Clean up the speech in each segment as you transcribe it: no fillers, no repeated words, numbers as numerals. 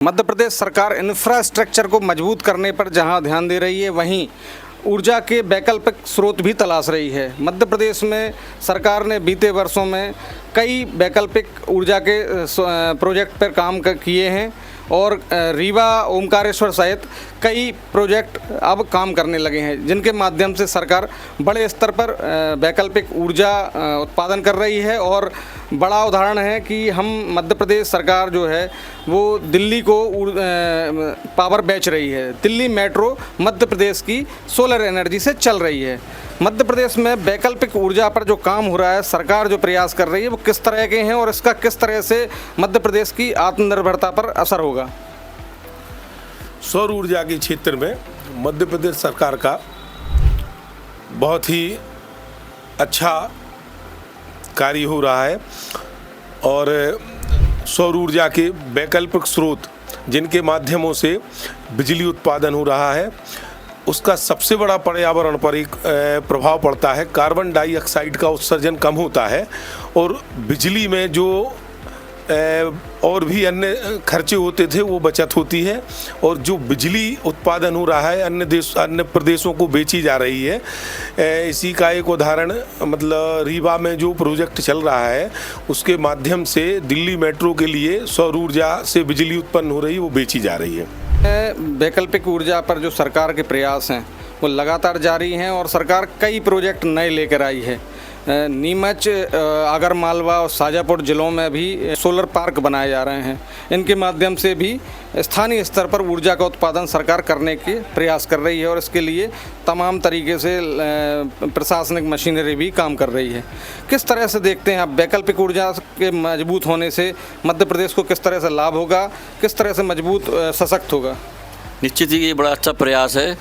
मध्य प्रदेश सरकार इंफ्रास्ट्रक्चर को मजबूत करने पर जहां ध्यान दे रही है, वहीं ऊर्जा के वैकल्पिक स्रोत भी तलाश रही है। मध्य प्रदेश में सरकार ने बीते वर्षों में कई वैकल्पिक ऊर्जा के प्रोजेक्ट पर काम किए हैं और रीवा, ओमकारेश्वर सहित कई प्रोजेक्ट अब काम करने लगे हैं, जिनके माध्यम से सरकार बड़े स्तर पर वैकल्पिक ऊर्जा उत्पादन कर रही है। और बड़ा उदाहरण है कि हम मध्य प्रदेश सरकार जो है वो दिल्ली को पावर बेच रही है। दिल्ली मेट्रो मध्य प्रदेश की सोलर एनर्जी से चल रही है। मध्य प्रदेश में वैकल्पिक ऊर्जा पर जो काम हो रहा है, सरकार जो प्रयास कर रही है, वो किस तरह के हैं और इसका किस तरह से मध्य प्रदेश की आत्मनिर्भरता पर असर होगा? सौर ऊर्जा के क्षेत्र में मध्य प्रदेश सरकार का बहुत ही अच्छा कार्य हो रहा है और सौर ऊर्जा के वैकल्पिक स्रोत जिनके माध्यमों से बिजली उत्पादन हो रहा है, उसका सबसे बड़ा पर्यावरण पर एक प्रभाव पड़ता है। कार्बन डाइऑक्साइड का उत्सर्जन कम होता है और बिजली में जो और भी अन्य खर्चे होते थे वो बचत होती है और जो बिजली उत्पादन हो रहा है अन्य प्रदेशों को बेची जा रही है। इसी का एक उदाहरण मतलब रीवा में जो प्रोजेक्ट चल रहा है, उसके माध्यम से दिल्ली मेट्रो के लिए सौर ऊर्जा से बिजली उत्पन्न हो रही है, वो बेची जा रही है। वैकल्पिक ऊर्जा पर जो सरकार के प्रयास हैं वो लगातार जारी हैं और सरकार कई प्रोजेक्ट नए लेकर आई है। नीमच, आगरमालवा और शाजापुर जिलों में भी सोलर पार्क बनाए जा रहे हैं। इनके माध्यम से भी स्थानीय स्तर पर ऊर्जा का उत्पादन सरकार करने के प्रयास कर रही है और इसके लिए तमाम तरीके से प्रशासनिक मशीनरी भी काम कर रही है। किस तरह से देखते हैं आप वैकल्पिक ऊर्जा के मजबूत होने से मध्य प्रदेश को किस तरह से लाभ होगा, किस तरह से मजबूत सशक्त होगा? निश्चित ही ये बड़ा अच्छा प्रयास है।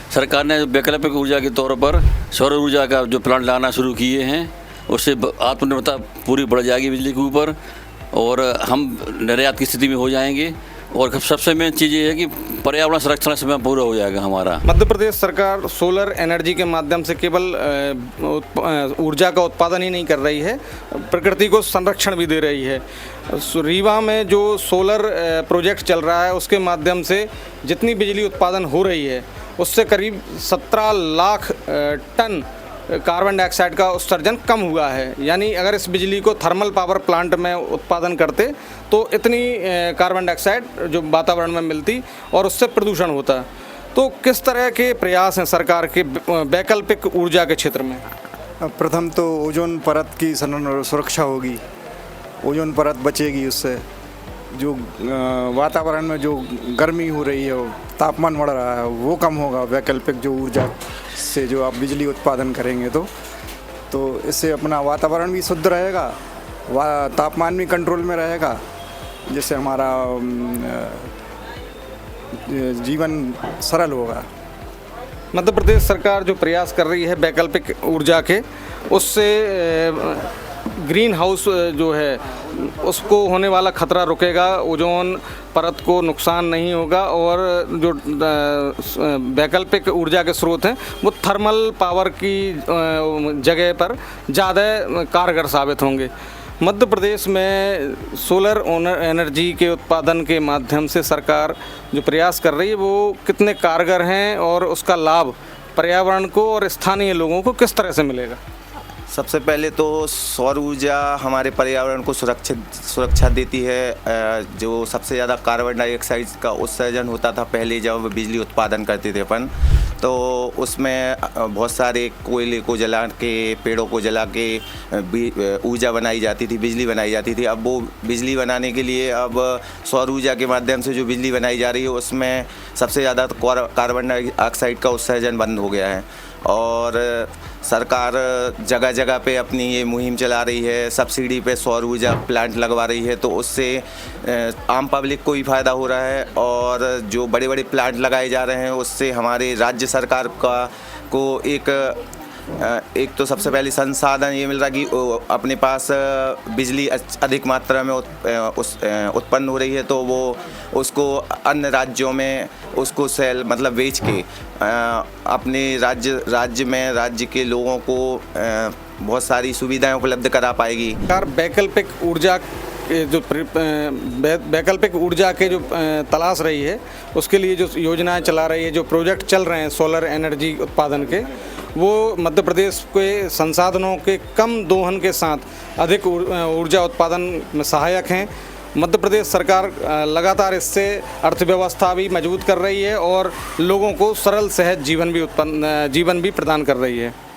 सरकार ने वैकल्पिक ऊर्जा के तौर पर सौर ऊर्जा का जो प्लांट लाना शुरू किए हैं, उससे आत्मनिर्भरता पूरी बढ़ जाएगी बिजली के ऊपर और हम निर्यात की स्थिति में हो जाएंगे। और सबसे मेन चीज़ ये है कि पर्यावरण संरक्षण समय पूरा हो जाएगा हमारा। मध्य प्रदेश सरकार सोलर एनर्जी के माध्यम से केवल ऊर्जा का उत्पादन ही नहीं कर रही है, प्रकृति को संरक्षण भी दे रही है। रीवा में जो सोलर प्रोजेक्ट चल रहा है, उसके माध्यम से जितनी बिजली उत्पादन हो रही है, उससे करीब 17 लाख टन कार्बन डाइऑक्साइड का उत्सर्जन कम हुआ है। यानी अगर इस बिजली को थर्मल पावर प्लांट में उत्पादन करते तो इतनी कार्बन डाइऑक्साइड जो वातावरण में मिलती और उससे प्रदूषण होता। तो किस तरह के प्रयास हैं सरकार के वैकल्पिक ऊर्जा के क्षेत्र में? प्रथम तो ओजोन परत की सुरक्षा होगी, ओजोन परत बचेगी, उससे जो वातावरण में जो गर्मी हो रही है, तापमान बढ़ रहा है, वो कम होगा। वैकल्पिक जो ऊर्जा से जो आप बिजली उत्पादन करेंगे तो इससे अपना वातावरण भी शुद्ध रहेगा, तापमान भी कंट्रोल में रहेगा, जिससे हमारा जीवन सरल होगा। मध्य प्रदेश सरकार जो प्रयास कर रही है वैकल्पिक ऊर्जा के, उससे ग्रीन हाउस जो है उसको होने वाला खतरा रुकेगा, ओजोन परत को नुकसान नहीं होगा और जो वैकल्पिक ऊर्जा के स्रोत हैं वो थर्मल पावर की जगह पर ज़्यादा कारगर साबित होंगे। मध्य प्रदेश में सोलर एनर्जी के उत्पादन के माध्यम से सरकार जो प्रयास कर रही है वो कितने कारगर हैं और उसका लाभ पर्यावरण को और स्थानीय लोगों को किस तरह से मिलेगा? सबसे पहले तो सौर ऊर्जा हमारे पर्यावरण को सुरक्षा देती है। जो सबसे ज़्यादा कार्बन डाइऑक्साइड का उत्सर्जन होता था पहले जब बिजली उत्पादन करते थे अपन, तो उसमें बहुत सारे कोयले को जला के, पेड़ों को जला के ऊर्जा बनाई जाती थी, बिजली बनाई जाती थी। अब वो बिजली बनाने के लिए अब सौर ऊर्जा के माध्यम से जो बिजली बनाई जा रही है, उसमें सबसे ज़्यादा कार्बन डाइऑक्साइड का उत्सर्जन बंद हो गया है और सरकार जगह जगह पे अपनी ये मुहिम चला रही है, सब्सिडी पे सौर ऊर्जा प्लांट लगवा रही है। तो उससे आम पब्लिक को भी फ़ायदा हो रहा है और जो बड़े बड़े प्लांट लगाए जा रहे हैं उससे हमारे राज्य सरकार को एक तो सबसे पहले संसाधन ये मिल रहा कि अपने पास बिजली अधिक मात्रा में उत्पन्न हो रही है, तो वो उसको अन्य राज्यों में उसको सेल मतलब बेच के अपने राज्य के लोगों को बहुत सारी सुविधाएं उपलब्ध करा पाएगी। सरकार वैकल्पिक ऊर्जा जो वैकल्पिक ऊर्जा के जो तलाश रही है, उसके लिए जो योजनाएं चला रही है, जो प्रोजेक्ट चल रहे हैं सोलर एनर्जी उत्पादन के, वो मध्य प्रदेश के संसाधनों के कम दोहन के साथ अधिक ऊर्जा उत्पादन में सहायक हैं। मध्य प्रदेश सरकार लगातार इससे अर्थव्यवस्था भी मजबूत कर रही है और लोगों को सरल सहज जीवन भी प्रदान कर रही है।